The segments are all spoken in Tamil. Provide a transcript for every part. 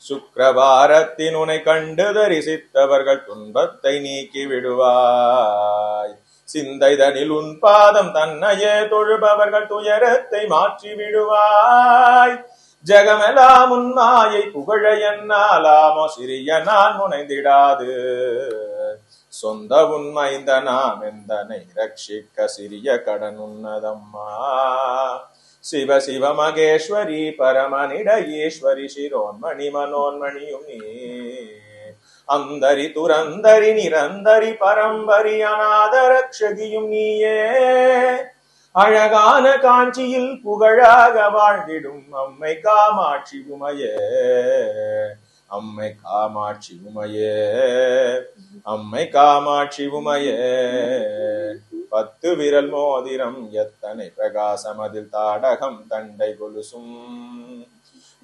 சுக்கிரவாரத்தின் உனை கண்டு தரிசித்தவர்கள் துன்பத்தை நீக்கி விடுவாய். சிந்தைதனில் உன் பாதம் தன்னையே தொழுபவர்கள் துயரத்தை மாற்றி விடுவாய். ஜெகமெல்லாம் உன் மாயை புகழ என்னாலாமோ சிறிய நான் முனைந்திடாது. சொந்த உண்மைந்த நாம் எந்தனை ரட்சிக்க சிறிய கடன் உன்னதம்மா. சிவ சிவ மகேஸ்வரி பரமனிட ஈஸ்வரி சிரோன்மணி மனோன்மணியும் நீ. அந்தரி துரந்தரி நிரந்தரி பரம்பரி அநாத ரக்ஷகியும் நீயே. அழகான காஞ்சியில் புகழாக வாழ்ந்திடும் அம்மை காமாட்சி உமையே. அம்மை காமாட்சி உமையே. அம்மை காமாட்சி உமையே. 10 விரல் மோதிரம் எத்தனை பிரகாசம் அதில் தாடகம் தண்டை கொலுசும்.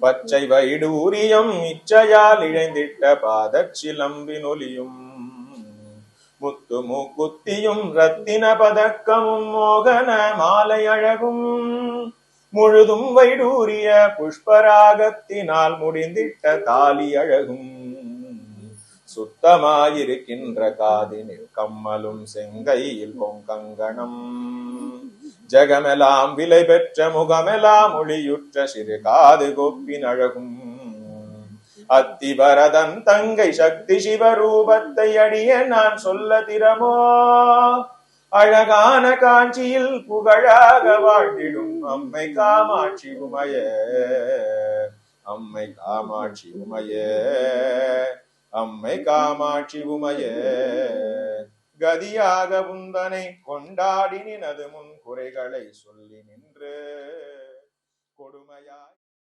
பச்சை வைடூரியம் இச்சையால் இழைந்திட்ட பாதச்சிலம்பின் ஒலியும். முத்து மூக்குத்தியும் ரத்தின பதக்கமும் மோகன மாலை அழகும். முழுதும் வைடூரிய புஷ்பராகத்தினால் முடிந்திட்ட தாலி அழகும். சுத்தமாயிருக்கின்ற காதினில் கம்மலும் செங்கையில் பொங்கங்கணம். ஜெகமெல்லாம் விலை பெற்ற முகமெல்லாம் ஒளியுற்ற சிறு காது கொப்பின் அழகும். அத்திவரதன் தங்கை சக்தி சிவரூபத்தை அடிய நான் சொல்ல திறமோ. அழகான காஞ்சியில் புகழாக வாழ்ந்திடும் அம்மை காமாட்சி உமையே. அம்மை காமாட்சி உமையே. அம்மை காமாட்சி உமையே. கதியாக உந்தனை கொண்டாடி நினது முன் குறைகளை சொல்லி நின்று